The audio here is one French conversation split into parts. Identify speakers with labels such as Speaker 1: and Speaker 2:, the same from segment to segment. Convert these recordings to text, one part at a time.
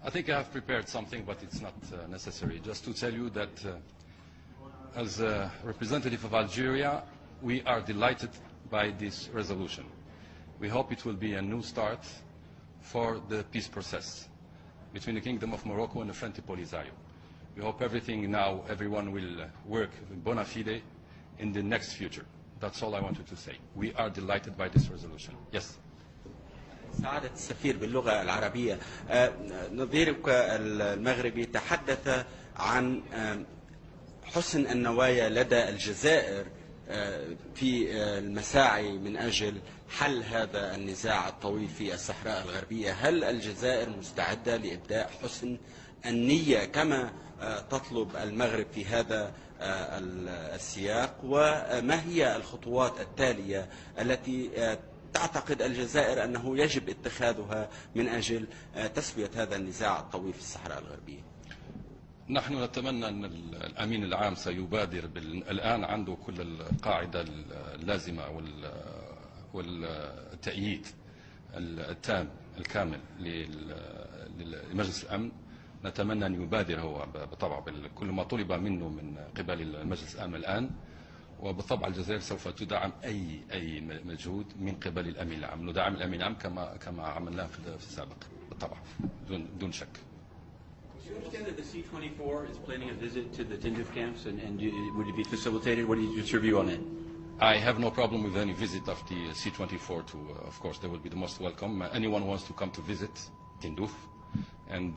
Speaker 1: I think I have prepared something, but it's not necessary. Just to tell you that as a representative of Algeria, we are delighted by this resolution. We hope it will be a new start for the peace process between the Kingdom of Morocco and the Frente Polisario. We hope everyone will work bona fide in the next future. That's all I wanted to say. We are delighted by this resolution. Yes.
Speaker 2: سعادة السفير باللغة العربية نظيرك المغربي تحدث عن حسن النوايا لدى الجزائر في المساعي من أجل حل هذا النزاع الطويل في الصحراء الغربية. هل الجزائر مستعدة لإبداء حسن النية كما تطلب المغرب في هذا السياق؟ وما هي الخطوات التالية التي تعتقد الجزائر أنه يجب اتخاذها من أجل تسوية هذا النزاع الطويل في الصحراء الغربية؟
Speaker 1: نحن نتمنى أن الأمين العام سيبادر الآن عنده كل القاعدة اللازمة والتأييد التام الكامل لمجلس الأمن. نتمنى أن يبادر هو بالطبع بكل ما طلب منه من قبل مجلس الأمن الآن، وبالطبع الجزائر سوف تدعم أي مجهود من قبل الأمين العام. ندعم الأمين العام كما عملناه في السابق بالطبع دون شك.
Speaker 3: Do you understand that the C-24 is planning a visit to the Tindouf camps, and would it be facilitated? What's your view on that?
Speaker 1: I have no problem with any visit of the C-24 to, of course, they will be the most welcome. Anyone who wants to come to visit Tindouf, and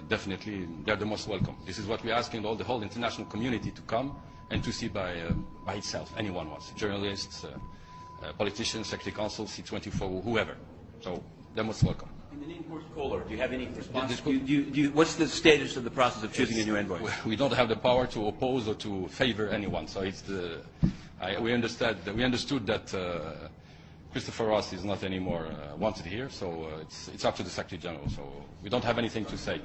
Speaker 1: definitely they're the most welcome. This is what we're asking the whole international community to come and to see by itself. Anyone wants, journalists, politicians, Secretary Council, C-24, whoever. So they're most welcome.
Speaker 3: In the name Kohler, do you have any response? What's the status of the process of choosing a new envoy?
Speaker 1: We don't have the power to oppose or to favor anyone. So it's we understood that Christopher Ross is not anymore wanted here. So it's up to the Secretary General. So we don't have anything to say.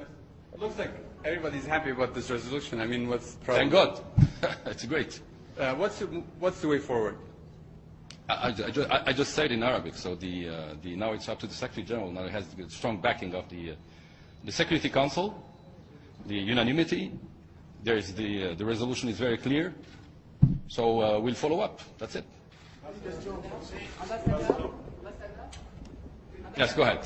Speaker 4: It looks like everybody's happy about this resolution. I mean, what's the problem?
Speaker 1: Thank God. It's great.
Speaker 4: What's the way forward?
Speaker 1: I just said in Arabic, so now it's up to the Secretary General. Now it has the strong backing of the Security Council, the unanimity. There is the resolution is very clear, so we'll follow up. That's it. Yes, go ahead.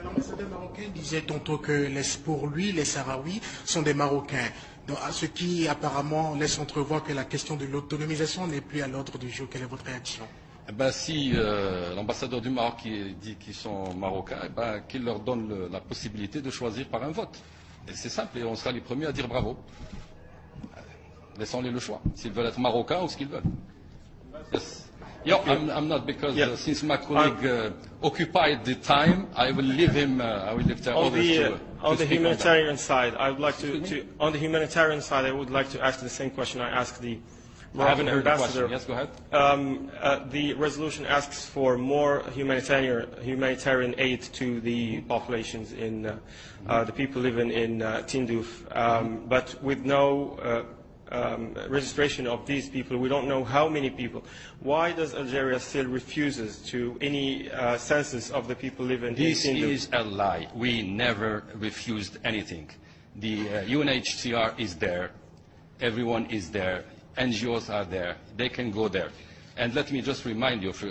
Speaker 5: L'ambassadeur marocain disait tantôt que pour lui, les Sahraouis sont des Marocains. Donc, ce qui apparemment laisse entrevoir que la question de l'autonomisation n'est plus à l'ordre du jour. Quelle est votre réaction?
Speaker 1: Si l'ambassadeur du Maroc qui dit qu'ils sont marocains, qu'il leur donne la possibilité de choisir par un vote. Et c'est simple, et on sera les premiers à dire bravo. Laissons-les le choix, s'ils veulent être marocains ou ce qu'ils veulent. Yes. Yeah, I'm not, because since my colleague occupied the time, I will leave him. I will leave the others to
Speaker 6: on the humanitarian side, I would like on the humanitarian side, I would like to ask the same question I asked the Moroccan ambassador.
Speaker 1: Yes, go ahead.
Speaker 6: The resolution asks for more humanitarian aid to the populations in the people living in Tindouf, but with no registration of these people. We don't know how many people. Why does Algeria still refuses to any census of the people living in Tindouf?
Speaker 1: This is a lie. We never refused anything. The UNHCR is there. Everyone is there. NGOs are there. They can go there. And let me just remind you of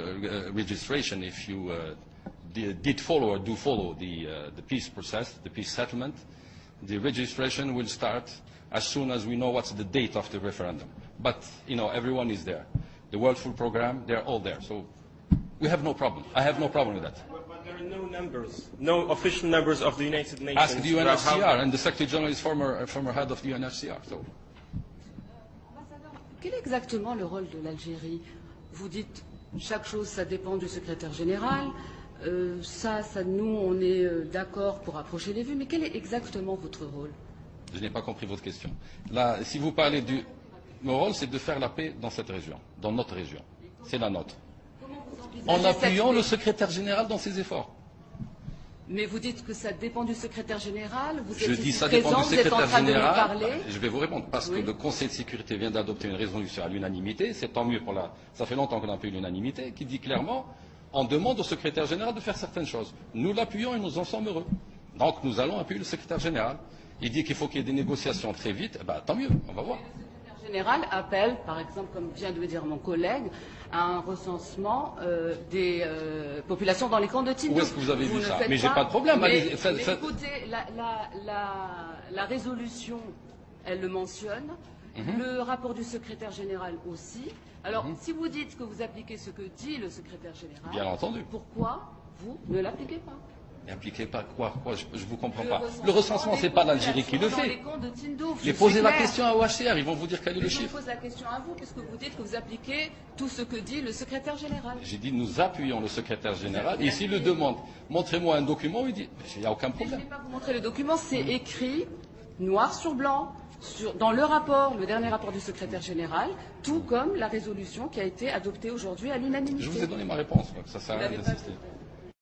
Speaker 1: registration. If you did follow or do follow the peace process, the peace settlement, the registration will start as soon as we know what's the date of the referendum. But, everyone is there. The World Food Programme, they're all there. So we have no problem. I have no problem with that.
Speaker 6: But there are no numbers, no official numbers of the United Nations.
Speaker 1: Ask the UNHCR, and the Secretary General is former head of the UNHCR. So.
Speaker 7: Quel est exactement le rôle de l'Algérie? Vous dites chaque chose, ça dépend du secrétaire général. Nous, on est d'accord pour approcher les vues. Mais quel est exactement votre rôle?
Speaker 1: Je n'ai pas compris votre question. Là, si vous parlez mon rôle, c'est de faire la paix dans cette région, dans notre région. C'est la nôtre. En appuyant le secrétaire général dans ses efforts.
Speaker 7: Mais vous dites que ça dépend du secrétaire général. Vous êtes
Speaker 1: je dis ça
Speaker 7: présent,
Speaker 1: dépend du secrétaire général. Je vais vous répondre parce que le Conseil de sécurité vient d'adopter une résolution à l'unanimité. C'est tant mieux pour ça fait longtemps qu'on n'a pas eu l'unanimité, qui dit clairement, on demande au secrétaire général de faire certaines choses. Nous l'appuyons et nous en sommes heureux. Donc nous allons appuyer le secrétaire général. Il dit qu'il faut qu'il y ait des négociations très vite. Eh ben, tant mieux, on va voir.
Speaker 7: Le secrétaire général appelle, par exemple, comme vient de le dire mon collègue, à un recensement des populations dans les camps de Tindouf.
Speaker 1: Où est-ce que vous avez vu
Speaker 7: ne
Speaker 1: ça?
Speaker 7: faites
Speaker 1: Mais j'ai pas de problème.
Speaker 7: Mais,
Speaker 1: Allez,
Speaker 7: mais écoutez, la résolution, elle le mentionne. Le rapport du secrétaire général aussi. Alors, si vous dites que vous appliquez ce que dit le secrétaire général,
Speaker 1: Bien entendu.
Speaker 7: pourquoi vous ne l'appliquez pas?
Speaker 1: Impliqué par quoi? Je vous comprends pas. Le recensement, c'est pas l'Algérie qui le
Speaker 7: dans
Speaker 1: fait.
Speaker 7: les camps de Tindouf,
Speaker 1: Les
Speaker 7: je
Speaker 1: posez
Speaker 7: suis
Speaker 1: la
Speaker 7: claire.
Speaker 1: question à OHCR, ils vont vous dire quel est le
Speaker 7: Je
Speaker 1: chiffre.
Speaker 7: pose la question à vous, puisque vous dites que vous appliquez tout ce que dit le secrétaire général.
Speaker 1: J'ai dit nous appuyons le secrétaire général et s'il le demande, montrez-moi un document, il dit il n'y a aucun
Speaker 7: Je ne
Speaker 1: problème.
Speaker 7: vais pas vous montrer le document, c'est écrit noir sur blanc dans le rapport, le dernier rapport du secrétaire général, tout comme la résolution qui a été adoptée aujourd'hui à l'unanimité.
Speaker 1: Je vous ai donné ma réponse, donc ça sert à rien
Speaker 7: Vous l'avez pas
Speaker 1: d'insister.
Speaker 7: fait.